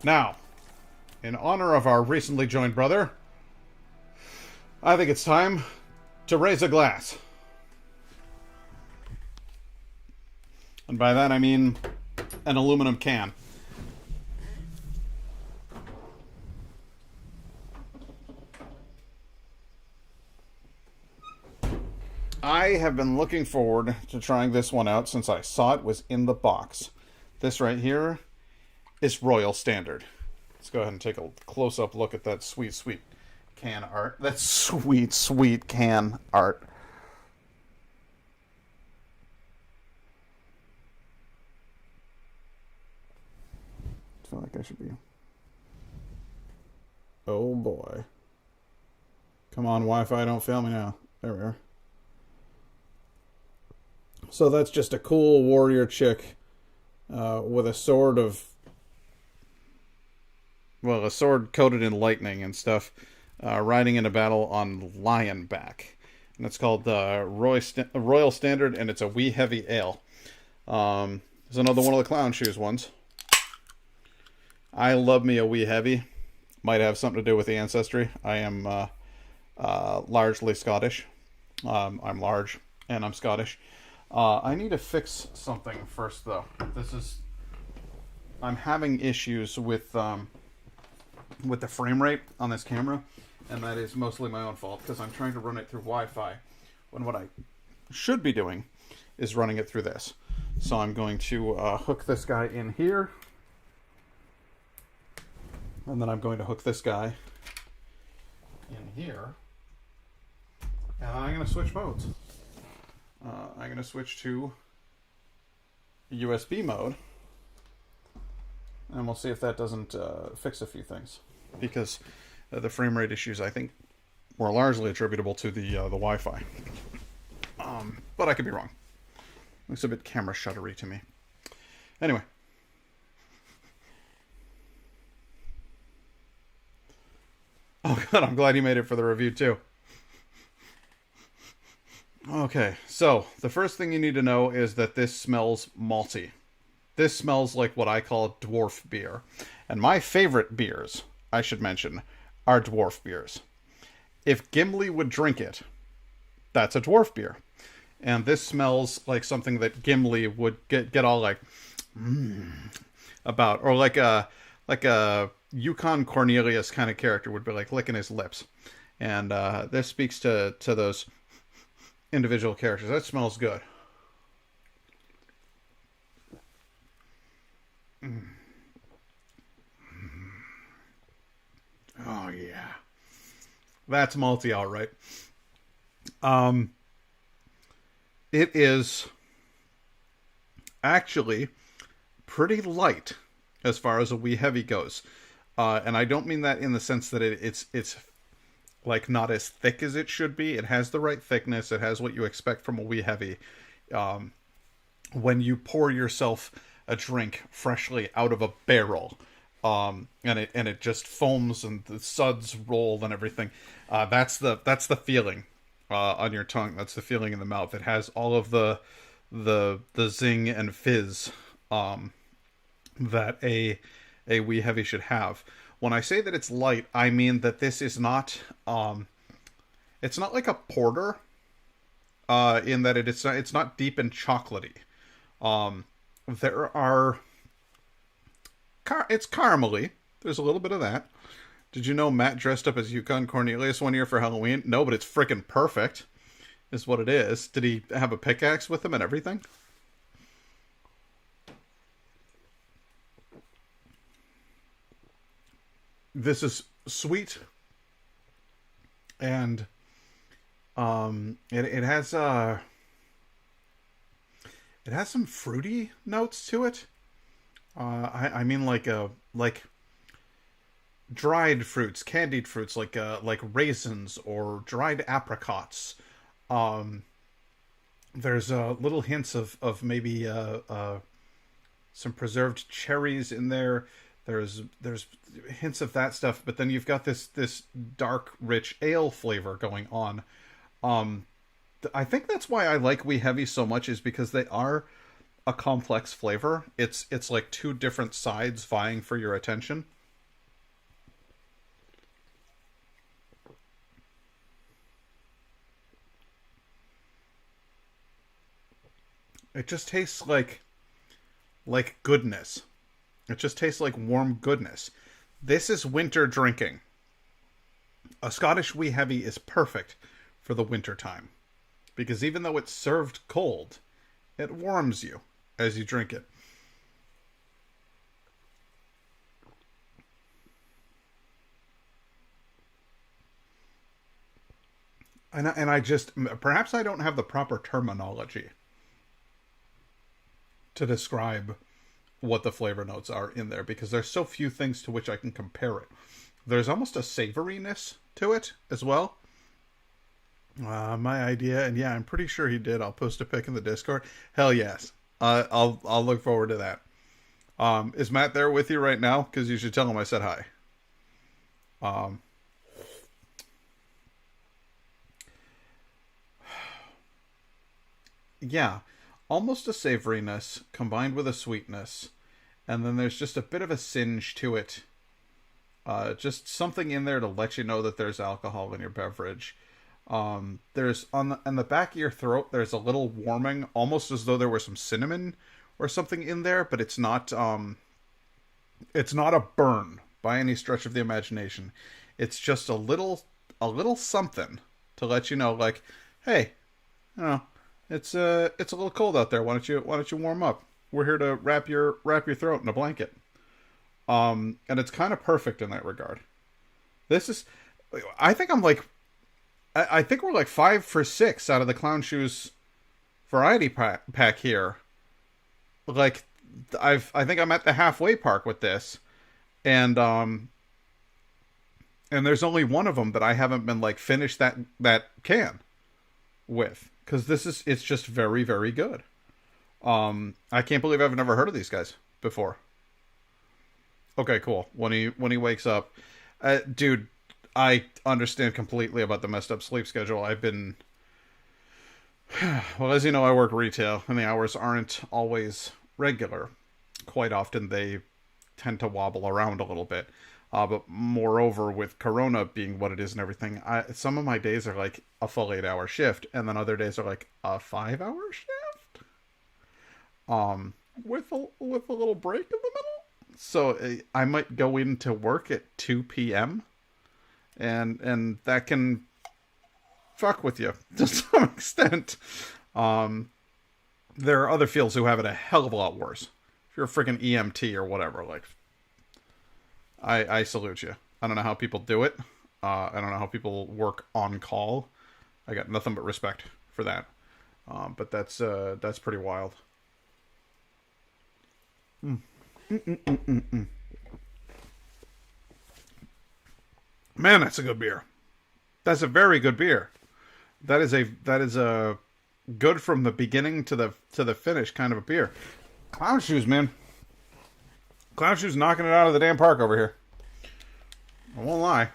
Now, in honor of our recently joined brother, I think it's time to raise a glass. And by that I mean an aluminum can. I have been looking forward to trying this one out since I saw it was in the box. This right here is Royal Standard. Let's go ahead and take a close-up look at that sweet, sweet can art. That sweet, sweet can art. I feel like I should be... Oh boy. Come on, Wi-Fi, don't fail me now. There we are. So that's just a cool warrior chick with a sword of... Well, a sword coated in lightning and stuff, riding in a battle on Lionback. And it's called the Royal Standard, and it's a wee heavy ale. There's another one of the clown shoes ones. I love me a wee heavy. Might have something to do with the ancestry. I am largely Scottish. I'm large, and I'm Scottish. I need to fix something first, though. I'm having issues with the frame rate on this camera, and that is mostly my own fault because I'm trying to run it through Wi-Fi when what I should be doing is running it through this. So I'm going to hook this guy in here, and then I'm going to hook this guy in here, and I'm going to switch modes. I'm going to switch to USB mode, and we'll see if that doesn't fix a few things. Because the frame rate issues, I think, were largely attributable to the Wi-Fi. But I could be wrong. Looks a bit camera shuttery to me. Anyway. Oh god, I'm glad you made it for the review too. Okay, so the first thing you need to know is that this smells malty. This smells like what I call dwarf beer. And my favorite beers, I should mention, are dwarf beers. If Gimli would drink it, that's a dwarf beer. And this smells like something that Gimli would get all like about, or like a Yukon Cornelius kind of character would be like licking his lips. And this speaks to those individual characters. That smells good. Oh yeah, that's malty, all right. It is actually pretty light as far as a wee heavy goes, and I don't mean that in the sense that it's like not as thick as it should be. It has the right thickness. It has what you expect from a wee heavy. When you pour yourself a drink freshly out of a barrel, and it just foams and the suds roll and everything. That's the feeling on your tongue. That's the feeling in the mouth. It has all of the zing and fizz that a wee heavy should have. When I say that it's light, I mean that this is not it's not like a porter in that it's not deep and chocolatey. It's caramely. There's a little bit of that. Did you know Matt dressed up as Yukon Cornelius one year for Halloween? No, but it's freaking perfect, is what it is. Did he have a pickaxe with him and everything? This is sweet, and it has some fruity notes to it. I mean like dried fruits, candied fruits, like raisins or dried apricots. There's little hints of maybe some preserved cherries in there. There's hints of that stuff, but then you've got this dark, rich ale flavor going on. I think that's why I like Wee Heavy so much, is because they are a complex flavor. It's like two different sides vying for your attention. It just tastes like goodness. It just tastes like warm goodness. This is winter drinking. A Scottish wee heavy is perfect for the winter time because even though it's served cold, it warms you as you drink it. And I just, perhaps I don't have the proper terminology to describe what the flavor notes are in there because there's so few things to which I can compare it. There's almost a savoriness to it as well. My idea, and yeah, I'm pretty sure he did. I'll post a pic in the Discord. Hell yes. I'll look forward to that. Is Matt there with you right now? Because you should tell him I said hi. Yeah, almost a savoriness combined with a sweetness, and then there's just a bit of a singe to it. Just something in there to let you know that there's alcohol in your beverage. There's on the back of your throat. There's a little warming, almost as though there was some cinnamon or something in there, but it's not. It's not a burn by any stretch of the imagination. It's just a little something to let you know, like, hey, you know, it's a little cold out there. Why don't you warm up? We're here to wrap your throat in a blanket. And it's kind of perfect in that regard. This is, I think I'm like, I think we're like 5 for 6 out of the Clown Shoes variety pack here. Like, I think I'm at the halfway mark with this, and there's only one of them that I haven't been like finished that can with because it's just very very good. I can't believe I've never heard of these guys before. Okay, cool. When he wakes up, dude, I understand completely about the messed up sleep schedule. I've been, well, as you know, I work retail, and the hours aren't always regular. Quite often, they tend to wobble around a little bit. But moreover, with Corona being what it is and everything, some of my days are like a full 8-hour shift, and then other days are like a 5-hour shift. With a little break in the middle. So I might go into work at 2 p.m. and that can fuck with you to some extent. There are other fields who have it a hell of a lot worse. If you're a freaking EMT or whatever, like, I salute you. I don't know how people do it. I don't know how people work on call. I got nothing but respect for that. But that's pretty wild. Mm. Man, that's a good beer. That's a very good beer. That is a good from the beginning to the finish kind of a beer. Clown Shoes, man. Clown Shoes knocking it out of the damn park over here. I won't lie.